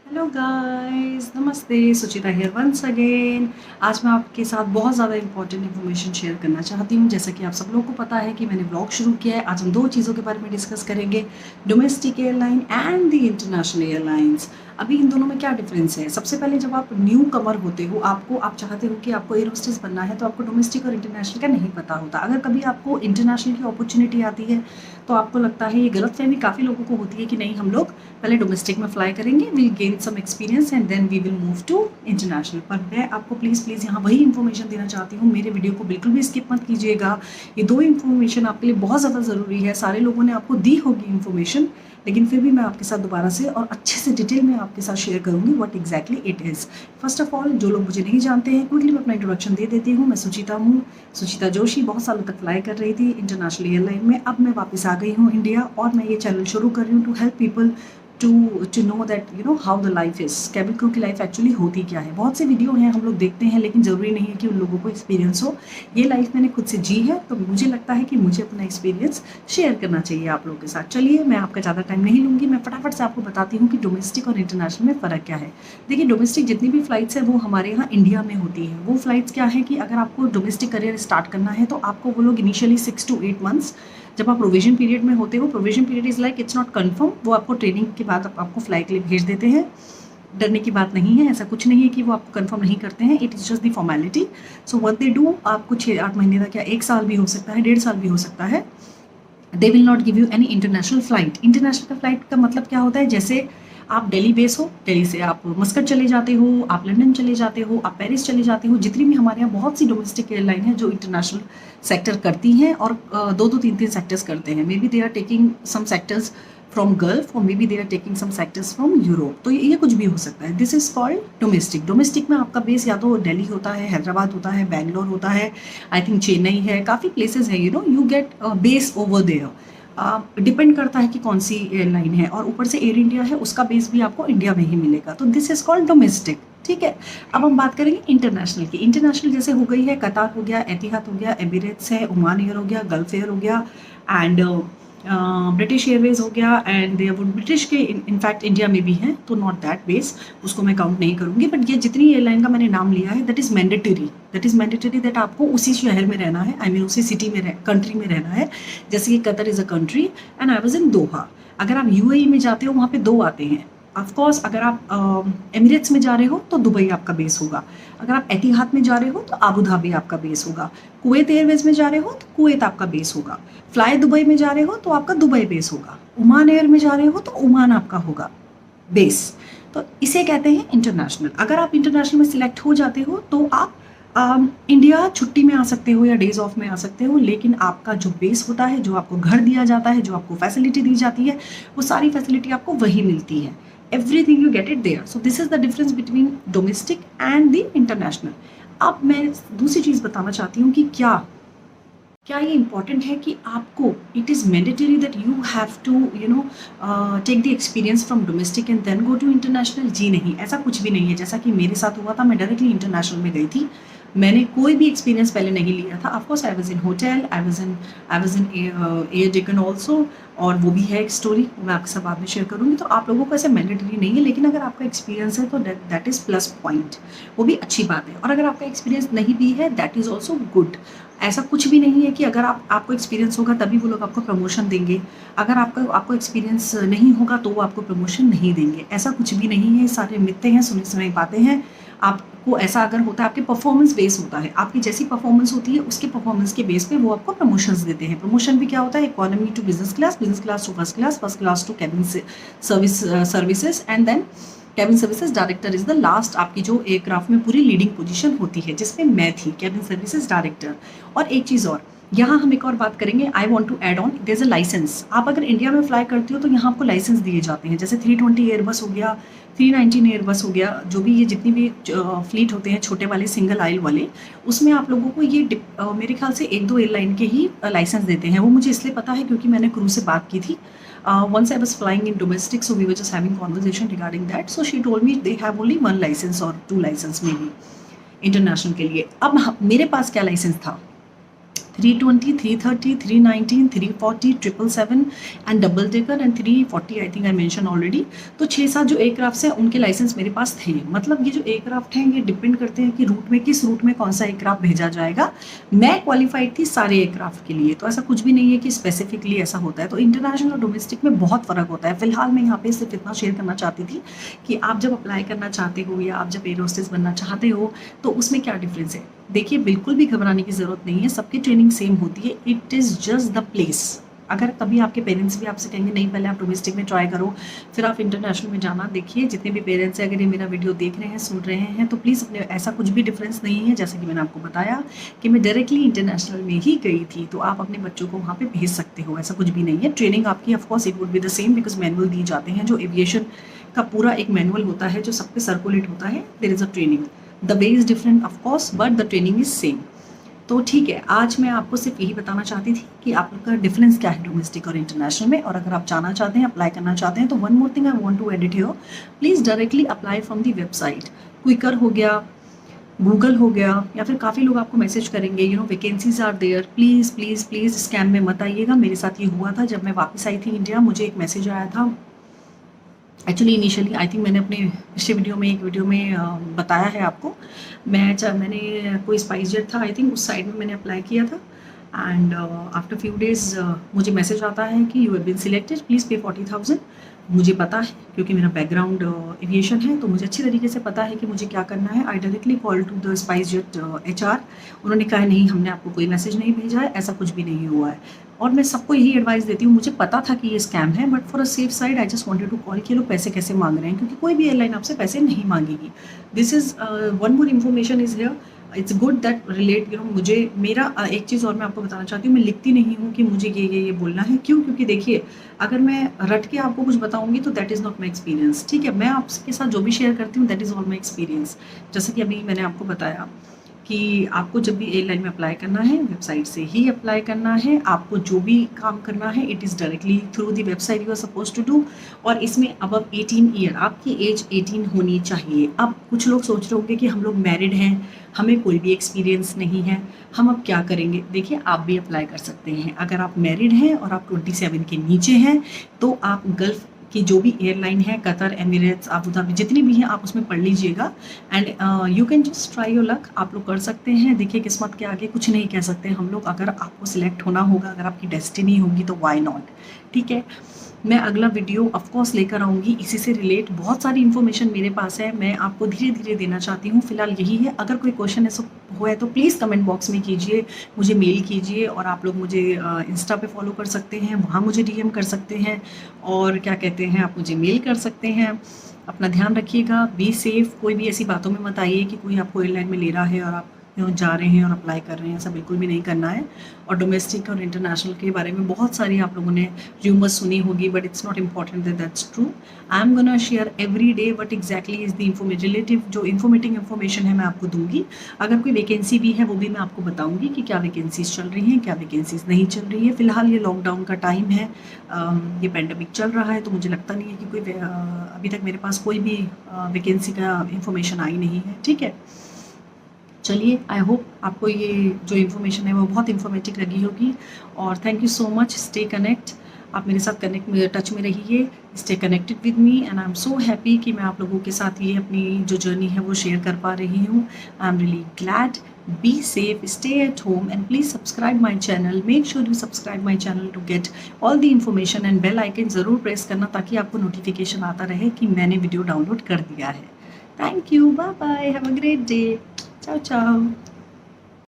Hello guys, नमस्ते। सुचिता here once again. आज मैं आपके साथ बहुत ज़्यादा इंपॉर्टेंट इन्फॉर्मेशन शेयर करना चाहती हूँ। जैसा कि आप सब लोगों को पता है कि मैंने ब्लॉग शुरू किया है। आज हम दो चीज़ों के बारे में डिस्कस करेंगे, domestic airline and the international airlines. अभी इन दोनों में क्या डिफरेंस है? सबसे पहले जब आप न्यू कमर होते हो, आप चाहते हो कि आपको एयर होस्टेस बनना है, तो आपको डोमेस्टिक और इंटरनेशनल का नहीं पता होता। अगर कभी आपको इंटरनेशनल की अपॉर्चुनिटी आती है तो आपको लगता है, ये गलतफहमी काफ़ी लोगों को होती है कि नहीं, हम लोग पहले डोमेस्टिक में फ्लाई करेंगे, will gain some experience and then we will move to international. पर मैं आपको प्लीज़ यहाँ वही इन्फॉर्मेशन देना चाहती हूँ। मेरे वीडियो को बिल्कुल भी स्किप मत कीजिएगा। ये दो इन्फॉर्मेशन आपके लिए बहुत ज़्यादा ज़रूरी है। सारे लोगों ने आपको दी होगी इन्फॉर्मेशन, लेकिन फिर भी मैं आपके साथ दोबारा से और अच्छे से डिटेल में आपके साथ शेयर करूँगी what exactly it is. First of all, जो लोग मुझे नहीं जानते हैं, क्विकली मैं अपना इंट्रोडक्शन दे देती हूँ। मैं सुचिता हूँ, सुचिता जोशी। बहुत सालों तक फ्लाई कर रही थी इंटरनेशनल एयरलाइन में। अब मैं वापस आ गई हूँ इंडिया, और मैं ये चैनल शुरू कर रही हूँ to help people to know that how the life is, cabin crew की लाइफ एक्चुअली होती क्या है। बहुत से वीडियो हैं हम लोग देखते हैं, लेकिन ज़रूरी नहीं है कि उन लोगों को एक्सपीरियंस हो। ये लाइफ मैंने खुद से जी है, तो मुझे लगता है कि मुझे अपना एक्सपीरियंस शेयर करना चाहिए आप लोगों के साथ। चलिए, मैं आपका ज़्यादा टाइम नहीं लूँगी, मैं फटाफट से आपको बताती हूँ कि डोमेस्टिक और इंटरनेशनल में फ़र्क क्या है। देखिए, डोमेस्टिक जितनी भी फ़्लाइट्स हैं वो हमारे यहाँ इंडिया में होती है। वो फ़्लाइट्स क्या है कि अगर आपको डोमेस्टिक करियर स्टार्ट करना है तो आपको वो लोग इनिशियली 6 to 8 मंथ्स, जब आप प्रोविजन पीरियड में होते हो, provision period is like it's not confirm, वो आपको ट्रेनिंग के बाद आपको फ्लाई के लिए भेज देते हैं। डरने की बात नहीं है, ऐसा कुछ नहीं है कि वो आपको कंफर्म नहीं करते हैं। It is just the formality. So what they do, आपको 6-8 महीने तक या 1 साल भी हो सकता है, 1.5 साल भी हो सकता है, they will not give you any international flight. International का फ्लाइट का मतलब क्या होता है? जैसे आप दिल्ली बेस हो, दिल्ली से आप मस्कट चले जाते हो, आप लंदन चले जाते हो, आप पेरिस चले जाते हो। जितनी भी हमारे यहाँ बहुत सी डोमेस्टिक एयरलाइन है जो इंटरनेशनल सेक्टर करती हैं, और 2-2 3-3 सेक्टर्स करते हैं। Maybe they are taking some sectors from Gulf, और maybe they are taking some sectors from Europe. तो ये कुछ भी हो सकता है। This is called domestic. Domestic में आपका बेस या तो दिल्ली होता है, हैदराबाद होता है, बैंगलोर होता है, आई थिंक चेन्नई है, काफ़ी प्लेसेस है, you get base over there. Depend करता है कि कौन सी एयरलाइन है, और ऊपर से एयर इंडिया है, उसका बेस भी आपको इंडिया में ही मिलेगा। तो दिस इज कॉल्ड डोमेस्टिक। ठीक है, अब हम बात करेंगे इंटरनेशनल की। इंटरनेशनल जैसे हो गई है, कतार हो गया, एतिहाद हो गया, एमिरेट्स है, ओमान एयर हो गया, गल्फ एयर हो गया, एंड ब्रिटिश एयरवेज हो गया, एंड ब्रिटिश के इनफैक्ट इंडिया में भी हैं, तो नॉट दैट बेस, उसको मैं काउंट नहीं करूँगी। बट ये जितनी एयरलाइन का मैंने नाम लिया है, दैट इज़ मैंडेटरी दैट आपको उसी शहर में रहना है, आई मीन उसी सिटी में कंट्री में रहना है। जैसे कि Qatar is a country and I was in Doha. अगर आप यूएई में जाते हो, वहाँ पे 2 आते हैं। ऑफकोर्स अगर आप एमिरेट्स में जा रहे हो तो दुबई आपका बेस होगा। अगर आप एतिहाद में जा रहे हो तो आबू धाबी आपका बेस होगा। कुवैत एयरवेज में जा रहे हो तो कुवैत आपका बेस होगा। फ्लाई दुबई में जा रहे हो तो आपका दुबई बेस होगा। ओमान एयर में जा रहे हो तो ओमान आपका होगा बेस। तो इसे कहते हैं इंटरनेशनल। अगर आप इंटरनेशनल में सिलेक्ट हो जाते हो तो आप इंडिया छुट्टी में आ सकते हो या डेज ऑफ में आ सकते हो, लेकिन आपका जो बेस होता है, जो आपको घर दिया जाता है, जो आपको फैसिलिटी दी जाती है, वो सारी फैसिलिटी आपको वही मिलती है। Everything you get it there. So this is the difference between domestic and the international. अब मैं दूसरी चीज़ बताना चाहती हूँ कि क्या ये इंपॉर्टेंट है कि आपको, it is mandatory that you have to take the experience from domestic and then go to international. जी नहीं, ऐसा कुछ भी नहीं है। जैसा कि मेरे साथ हुआ था, मैं डायरेक्टली इंटरनेशनल में गई थी, मैंने कोई भी एक्सपीरियंस पहले नहीं लिया था। Of course I was in hotel, I was in air Deccan also, और वो भी है एक स्टोरी, मैं आपके साथ बाद में शेयर करूँगी। तो आप लोगों को ऐसे मैंडेटरी नहीं है, लेकिन अगर आपका एक्सपीरियंस है तो दैट इज़ प्लस पॉइंट, वो भी अच्छी बात है। और अगर आपका एक्सपीरियंस नहीं भी है, दैट इज़ ऑल्सो गुड। ऐसा कुछ भी नहीं है कि अगर आपको एक्सपीरियंस होगा तभी वो लोग आपको प्रमोशन देंगे, अगर आपको एक्सपीरियंस नहीं होगा तो वो आपको प्रमोशन नहीं देंगे। ऐसा कुछ भी नहीं है, सारे मिथ्ये हैं, सुनी सुनाई बातें हैं। आपको ऐसा अगर होता है, आपके परफॉर्मेंस बेस होता है, आपकी जैसी परफॉर्मेंस होती है उसके परफॉर्मेंस के बेस पे वो आपको प्रमोशंस देते हैं। प्रमोशन भी क्या होता है? Economy to business class, business class to first class, first class to cabin services, and then cabin services director is the last, आपकी जो एयरक्राफ्ट में पूरी लीडिंग पोजीशन होती है, जिसमें मैं थी, कैबिन सर्विसेज डायरेक्टर। और एक चीज़ और, यहाँ हम एक और बात करेंगे, I want to add on, there is a license. आप अगर इंडिया में फ्लाई करते हो तो यहाँ आपको लाइसेंस दिए जाते हैं। जैसे 320 एयरबस हो गया, 319 एयरबस हो गया, जो भी ये जितनी भी फ्लीट होते हैं छोटे वाले सिंगल आइल वाले, उसमें आप लोगों को ये मेरे ख्याल से 1-2 एयरलाइन के ही लाइसेंस देते हैं। वो मुझे इसलिए पता है क्योंकि मैंने क्रू से बात की थी। Once I was flying in domestic, so we were just having conversation regarding that. So she told me they have only 1 license or 2 license maybe international के लिए। अब मेरे पास क्या लाइसेंस था? 320, 330, 319, 340, 777 and double decker and 340 I think I mention already. तो 6-7 जो aircraft हैं उनके लाइसेंस मेरे पास थे। मतलब ये जो एयरक्राफ्ट हैं ये डिपेंड करते हैं कि रूट में किस रूट में कौन सा एयरक्राफ्ट भेजा जाएगा। मैं क्वालिफाइड थी सारे एयरक्राफ्ट के लिए, तो ऐसा कुछ भी नहीं है कि स्पेसिफिकली ऐसा होता है। तो इंटरनेशनल और डोमेस्टिक में बहुत फ़र्क होता है। फिलहाल मैं यहाँ पे सिर्फ इतना शेयर करना चाहती थी कि आप जब अप्लाई करना चाहते हो या आप जब एयर होस्टेस बनना चाहते हो तो उसमें क्या डिफरेंस है। देखिए बिल्कुल भी घबराने की ज़रूरत नहीं है, सबकी ट्रेनिंग सेम होती है। It is just the place. अगर कभी आपके पेरेंट्स भी आपसे कहेंगे नहीं पहले आप डोमेस्टिक में ट्राई करो फिर आप इंटरनेशनल में जाना, देखिए जितने भी पेरेंट्स हैं अगर ये मेरा वीडियो देख रहे हैं सुन रहे हैं तो प्लीज़ अपने ऐसा कुछ भी डिफरेंस नहीं है। जैसे कि मैंने आपको बताया कि मैं डायरेक्टली इंटरनेशनल में ही गई थी, तो आप अपने बच्चों को वहाँ पे भेज सकते हो, ऐसा कुछ भी नहीं है। ट्रेनिंग आपकी of course it would be the same because manual दिए जाते हैं। जो एविएशन का पूरा एक मैनुअल होता है जो सब पे सर्कुलेट होता है, there is a training. The way is different of course but the training is same. तो ठीक है, आज मैं आपको सिर्फ यही बताना चाहती थी कि आप लोग का डिफरेंस क्या है डोमेस्टिक और इंटरनेशनल में। और अगर आप जाना चाहते हैं अप्लाई करना चाहते हैं तो one more thing I want to edit here, please directly apply from the website. Quikr हो गया, गूगल हो गया, या फिर काफ़ी लोग आपको मैसेज करेंगे you know vacancies are there, please please please scam में मत आइएगा। मेरे साथ ये हुआ था जब मैं वापस आई थी इंडिया, मुझे एक मैसेज आया था। एक्चुअली इनिशियली आई थिंक मैंने अपने पिछले एक वीडियो में बताया है आपको। मैंने कोई स्पाइस जेट था आई थिंक, उस साइड में मैंने अप्लाई किया था एंड आफ्टर फ्यू डेज़ मुझे मैसेज आता है कि you have been selected, please pay 40,000। मुझे पता है क्योंकि मेरा बैकग्राउंड एविएशन है तो मुझे अच्छी तरीके से पता है कि मुझे क्या करना है। I directly call to the SpiceJet HR। उन्होंने कहा नहीं हमने आपको कोई मैसेज नहीं भेजा है, ऐसा कुछ भी नहीं हुआ है। और मैं सबको यही एडवाइस देती हूँ, मुझे पता था कि ये स्कैम है but for a safe side I just wanted to call कि लोग पैसे कैसे मांग रहे हैं, क्योंकि कोई भी एयरलाइन आपसे पैसे नहीं मांगेगी। This is one more information is here, it's good that relate you know. मुझे मेरा एक चीज़ और मैं आपको बताना चाहती हूँ, मैं लिखती नहीं हूँ कि मुझे ये बोलना है। क्यों? क्योंकि देखिए अगर मैं रट के आपको कुछ बताऊँगी तो that is not my experience. ठीक है, मैं आपके साथ जो भी शेयर करती हूँ that is all my experience. जैसे कि अभी मैंने आपको बताया कि आपको जब भी एयरलाइन में अप्लाई करना है वेबसाइट से ही अप्लाई करना है। आपको जो भी काम करना है it is directly through the website you are suppose to do. और इसमें अबव 18 ईयर, आपकी एज 18 होनी चाहिए। अब कुछ लोग सोच रहे होंगे कि हम लोग मैरिड हैं, हमें कोई भी एक्सपीरियंस नहीं है, हम अब क्या करेंगे। देखिए आप भी अप्लाई कर सकते हैं। अगर आप मैरिड हैं और आप 27 के नीचे हैं तो आप गल्फ़ कि जो भी एयरलाइन है, कतर, एमिरेट्स, अबू धाबी, जितनी भी हैं आप उसमें पढ़ लीजिएगा and you can just try your luck. आप लोग कर सकते हैं। देखिए किस्मत के आगे कुछ नहीं कह सकते हम लोग। अगर आपको सिलेक्ट होना होगा, अगर आपकी डेस्टिनी होगी तो वाई नॉट। ठीक है, मैं अगला वीडियो ऑफकोर्स लेकर आऊँगी इसी से रिलेट। बहुत सारी इन्फॉर्मेशन मेरे पास है, मैं आपको धीरे धीरे देना चाहती हूँ। फिलहाल यही है। अगर कोई क्वेश्चन ऐसा हुआ है तो प्लीज़ कमेंट बॉक्स में कीजिए, मुझे मेल कीजिए। और आप लोग मुझे इंस्टा पे फॉलो कर सकते हैं, वहाँ मुझे DM कर सकते हैं। और क्या कहते हैं, आप मुझे मेल कर सकते हैं। अपना ध्यान रखिएगा, बी सेफ। कोई भी ऐसी बातों में मत आइए कि कोई आपको एयरलाइन में ले रहा है और आप जा रहे हैं और अप्लाई कर रहे हैं, ऐसा बिल्कुल भी नहीं करना है। और डोमेस्टिक और इंटरनेशनल के बारे में बहुत सारी आप लोगों ने र्यूमर्स सुनी होगी but it's not important that's true. I am gonna share every day what exactly is the relative जो इन्फॉर्मेटिव इन्फॉर्मेशन है मैं आपको दूंगी। अगर कोई वैकेंसी भी है वो भी मैं आपको बताऊंगी कि क्या वैकेंसीज चल रही हैं, क्या वैकेंसीज नहीं चल रही है। फिलहाल ये लॉकडाउन का टाइम है, ये पैंडमिक चल रहा है, तो मुझे लगता नहीं है कि कोई अभी तक मेरे पास कोई भी वैकेंसी का इन्फॉर्मेशन आई नहीं है। ठीक है, चलिए आई होप आपको ये जो इन्फॉर्मेशन है वो बहुत इन्फॉर्मेटिव लगी होगी। और thank you so much. Stay connect, आप मेरे साथ टच में रहिए, stay connected with me and I am so happy कि मैं आप लोगों के साथ ये अपनी जो जर्नी है वो शेयर कर पा रही हूँ। I am really glad. Be safe, stay at home and please subscribe my channel. Make sure you subscribe my channel to get all the information and bell icon ज़रूर प्रेस करना ताकि आपको नोटिफिकेशन आता रहे कि मैंने वीडियो डाउनलोड कर दिया है। Thank you, bye bye, have a great day, ciao ciao।